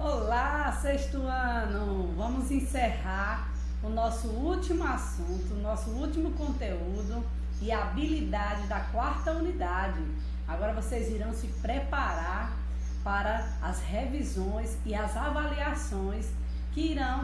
Olá, sexto ano! Vamos encerrar o nosso último assunto, o nosso último conteúdo e habilidade da quarta unidade. Agora vocês irão se preparar para as revisões e as avaliações que irão,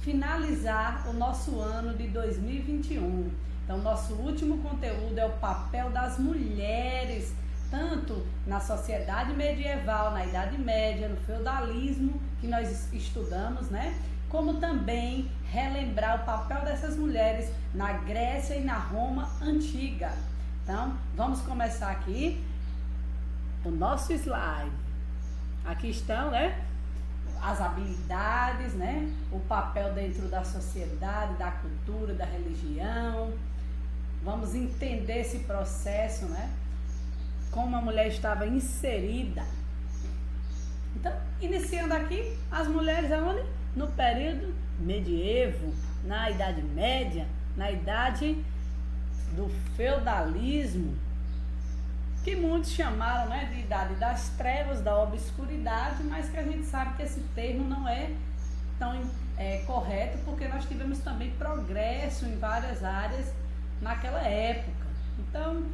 finalizar o nosso ano de 2021. Então, nosso último conteúdo é o papel das mulheres, tanto na sociedade medieval, na Idade Média, no feudalismo, que nós estudamos, como também relembrar o papel dessas mulheres na Grécia e na Roma antiga. Então, vamos começar aqui o nosso slide. Aqui estão, as habilidades, o papel dentro da sociedade, da cultura, da religião. Vamos entender esse processo, como a mulher estava inserida. Então, iniciando aqui, as mulheres aonde? No período medievo, na Idade Média, na idade do feudalismo, que muitos chamaram de Idade das Trevas, da obscuridade, mas que a gente sabe que esse termo não é tão correto, porque nós tivemos também progresso em várias áreas naquela época. Então,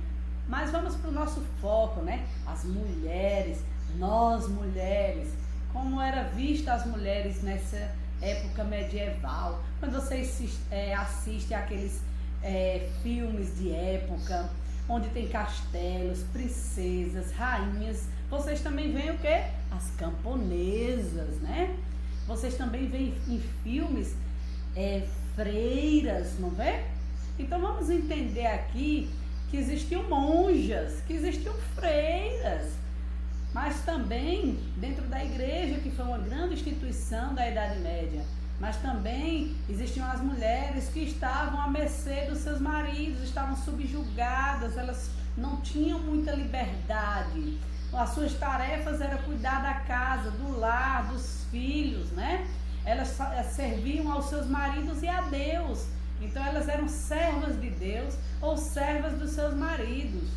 mas vamos para o nosso foco, as mulheres, nós mulheres, como era vista as mulheres nessa época medieval. Quando vocês assistem aqueles filmes de época, onde tem castelos, princesas, rainhas, vocês também veem o quê? As camponesas, Vocês também veem em filmes freiras, não vê? Então vamos entender aqui que existiam monjas, que existiam freiras, mas também dentro da igreja, que foi uma grande instituição da Idade Média, mas também existiam as mulheres que estavam à mercê dos seus maridos, estavam subjugadas, elas não tinham muita liberdade. As suas tarefas eram cuidar da casa, do lar, dos filhos, Elas serviam aos seus maridos e a Deus. Então elas eram servas de Deus ou servas dos seus maridos.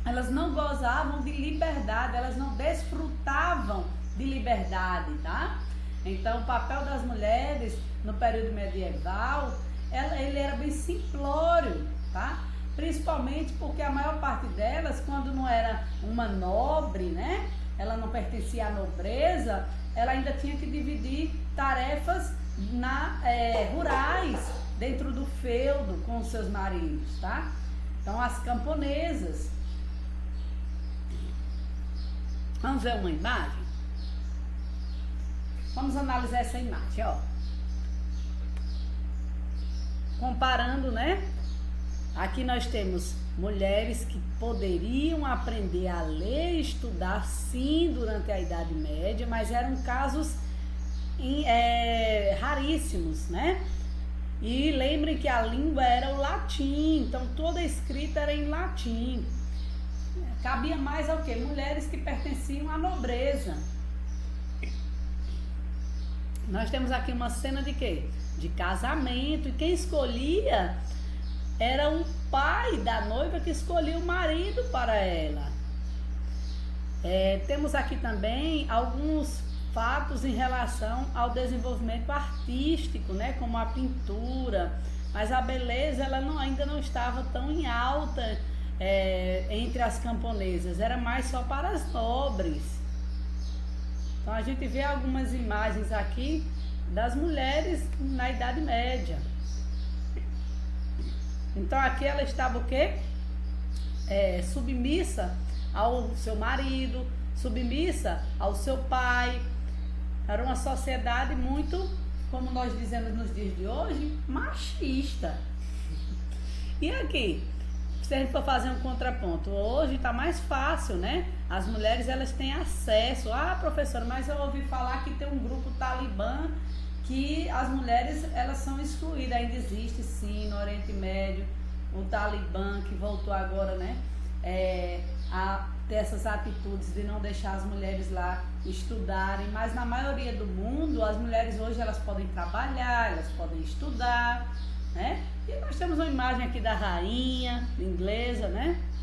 Elas não gozavam de liberdade, elas não desfrutavam de liberdade, tá? Então o papel das mulheres no período medieval, ele era bem simplório, tá? Principalmente porque a maior parte delas, quando não era uma nobre, ela não pertencia à nobreza, ela ainda tinha que dividir tarefas rurais, dentro do feudo com os seus maridos, tá? Então as camponesas. Vamos ver uma imagem? Vamos analisar essa imagem, ó. Comparando, Aqui nós temos mulheres que poderiam aprender a ler e estudar, sim, durante a Idade Média, mas eram casos raríssimos, E lembrem que a língua era o latim, então toda a escrita era em latim. Cabia mais ao quê? Mulheres que pertenciam à nobreza. Nós temos aqui uma cena de quê? De casamento, e quem escolhia era o pai da noiva que escolhia o marido para ela. Temos aqui também alguns fatos em relação ao desenvolvimento artístico, como a pintura, mas a beleza ainda não estava tão em alta entre as camponesas, era mais só para as nobres. Então a gente vê algumas imagens aqui das mulheres na Idade Média. Então aqui ela estava o quê? Submissa ao seu marido, submissa ao seu pai. Era uma sociedade muito, como nós dizemos nos dias de hoje, machista. E aqui, se a gente for fazer um contraponto, hoje está mais fácil, As mulheres, elas têm acesso. Ah, professora, mas eu ouvi falar que tem um grupo talibã que as mulheres, elas são excluídas. Ainda existe, sim, no Oriente Médio, o talibã que voltou agora, a ter essas atitudes de não deixar as mulheres lá estudarem, mas na maioria do mundo, as mulheres hoje, elas podem trabalhar, elas podem estudar, E nós temos uma imagem aqui da rainha inglesa,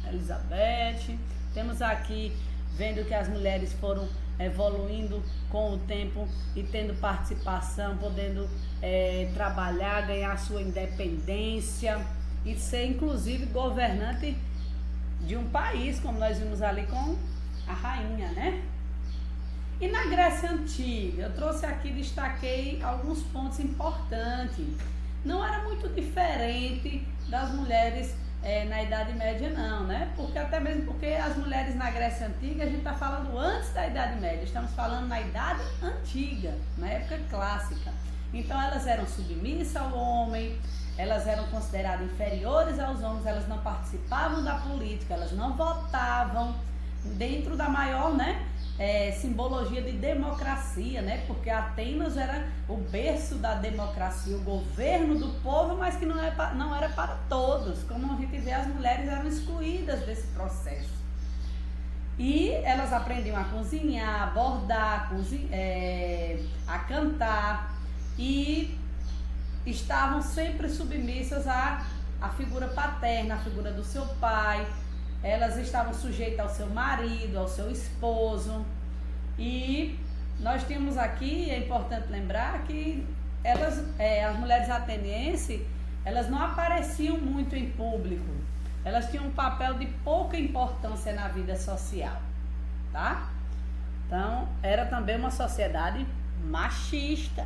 Elizabeth. Temos aqui, vendo que as mulheres foram evoluindo com o tempo e tendo participação, podendo trabalhar, ganhar sua independência e ser inclusive governante de um país, como nós vimos ali com a rainha, né? E na Grécia Antiga, eu trouxe aqui, destaquei alguns pontos importantes. Não era muito diferente das mulheres na Idade Média não, né? Até mesmo porque as mulheres na Grécia Antiga, a gente está falando antes da Idade Média, estamos falando na Idade Antiga, na época clássica. Então elas eram submissas ao homem, elas eram consideradas inferiores aos homens, elas não participavam da política, elas não votavam dentro da maior, né? Simbologia de democracia, né? Porque Atenas era o berço da democracia, o governo do povo, mas que não era para todos. Como a gente vê, as mulheres eram excluídas desse processo. E elas aprendiam a cozinhar, a bordar, a cantar e estavam sempre submissas à figura paterna, à figura do seu pai. Elas estavam sujeitas ao seu marido, ao seu esposo. E nós temos aqui, é importante lembrar que as mulheres atenienses, elas não apareciam muito em público. Elas tinham um papel de pouca importância na vida social, tá? Então, era também uma sociedade machista.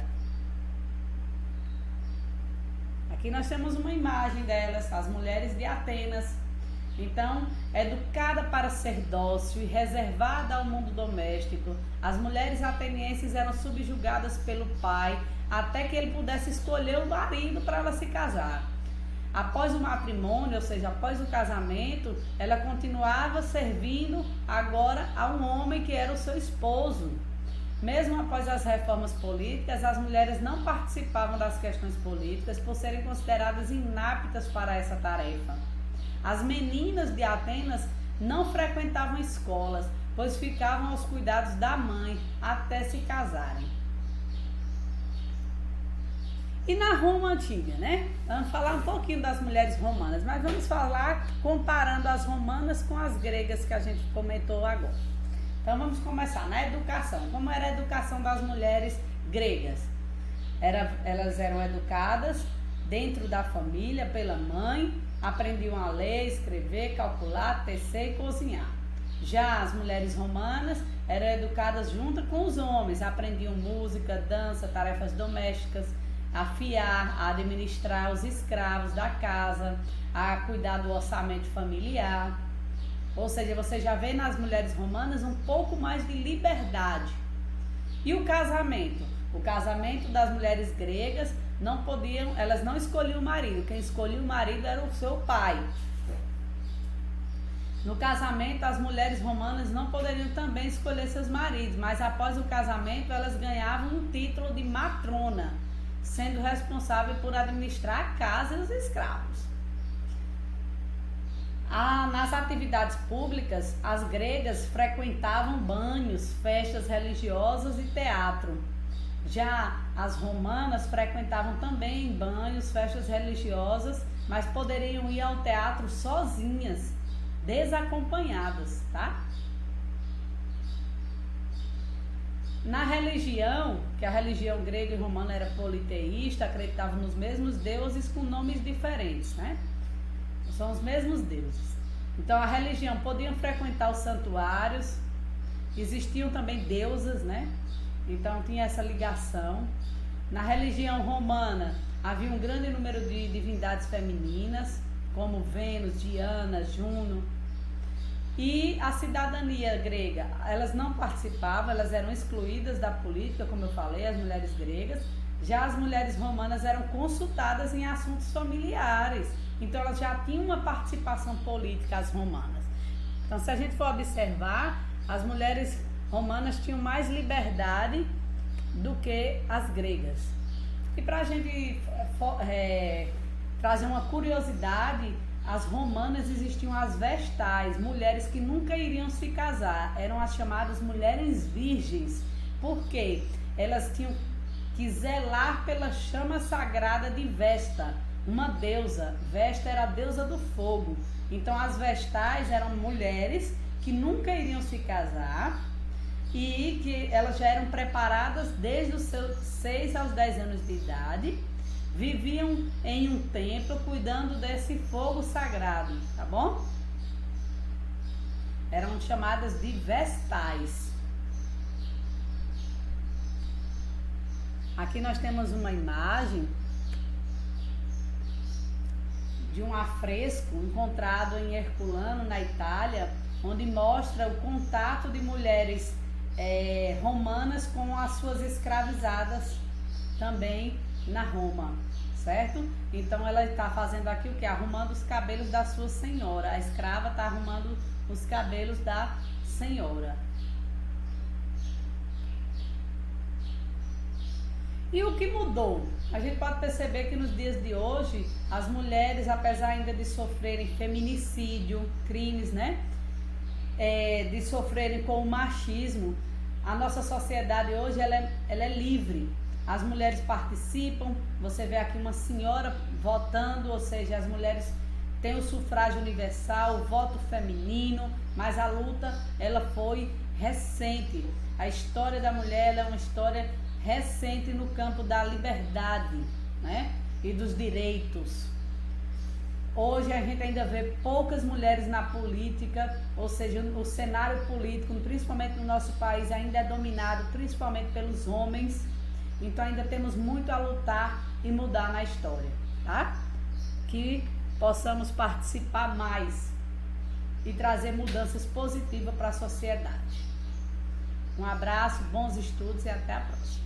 Aqui nós temos uma imagem delas, as mulheres de Atenas. Então, educada para ser dócil e reservada ao mundo doméstico, as mulheres atenienses eram subjugadas pelo pai até que ele pudesse escolher o marido para ela se casar. Após o matrimônio, ou seja, após o casamento, ela continuava servindo agora a um homem que era o seu esposo. Mesmo após as reformas políticas, as mulheres não participavam das questões políticas por serem consideradas inaptas para essa tarefa. As meninas de Atenas não frequentavam escolas, pois ficavam aos cuidados da mãe até se casarem. E na Roma Antiga, né? Vamos falar um pouquinho das mulheres romanas, mas vamos falar comparando as romanas com as gregas que a gente comentou agora. Então vamos começar na educação. Como era a educação das mulheres gregas? Elas eram educadas dentro da família pela mãe, aprendiam a ler, escrever, calcular, tecer e cozinhar. Já as mulheres romanas eram educadas junto com os homens, aprendiam música, dança, tarefas domésticas, a fiar, a administrar os escravos da casa, a cuidar do orçamento familiar. Ou seja, você já vê nas mulheres romanas um pouco mais de liberdade. E o casamento? O casamento das mulheres gregas elas não escolhiam o marido, quem escolhia o marido era o seu pai. No casamento, as mulheres romanas não poderiam também escolher seus maridos, mas após o casamento elas ganhavam um título de matrona, sendo responsável por administrar a casa e os escravos. Nas atividades públicas, as gregas frequentavam banhos, festas religiosas e teatro. Já as romanas frequentavam também banhos, festas religiosas, mas poderiam ir ao teatro sozinhas, desacompanhadas, tá? Na religião, que a religião grega e romana era politeísta, acreditavam nos mesmos deuses com nomes diferentes, né? São os mesmos deuses. Então a religião podiam frequentar os santuários, existiam também deusas, né? Então tinha essa ligação. Na religião romana havia um grande número de divindades femininas, como Vênus, Diana, Juno. E a cidadania grega, elas não participavam, elas eram excluídas da política, como eu falei, as mulheres gregas. Já as mulheres romanas eram consultadas em assuntos familiares. Então elas já tinham uma participação política, as romanas. Então, se a gente for observar, as mulheres romanas tinham mais liberdade do que as gregas. E para a gente trazer uma curiosidade, as romanas existiam as vestais, mulheres que nunca iriam se casar, eram as chamadas mulheres virgens, porque elas tinham que zelar pela chama sagrada de Vesta, uma deusa. Vesta era a deusa do fogo. Então as vestais eram mulheres que nunca iriam se casar, e que elas já eram preparadas desde os seus 6 aos 10 anos de idade, viviam em um templo cuidando desse fogo sagrado, tá bom? Eram chamadas de vestais. Aqui nós temos uma imagem de um afresco encontrado em Herculano, na Itália, onde mostra o contato de mulheres romanas com as suas escravizadas também na Roma, certo? Então ela está fazendo aqui o que? Arrumando os cabelos da sua senhora. A escrava está arrumando os cabelos da senhora. E o que mudou? A gente pode perceber que nos dias de hoje, as mulheres, apesar ainda de sofrerem feminicídio, crimes, né? De sofrerem com o machismo, a nossa sociedade hoje ela é livre. As mulheres participam, você vê aqui uma senhora votando, ou seja, as mulheres têm o sufrágio universal, o voto feminino, mas a luta ela foi recente. A história da mulher ela é uma história recente no campo da liberdade, né? E dos direitos. Hoje a gente ainda vê poucas mulheres na política, ou seja, o cenário político, principalmente no nosso país, ainda é dominado principalmente pelos homens. Então ainda temos muito a lutar e mudar na história, tá? Que possamos participar mais e trazer mudanças positivas para a sociedade. Um abraço, bons estudos e até a próxima.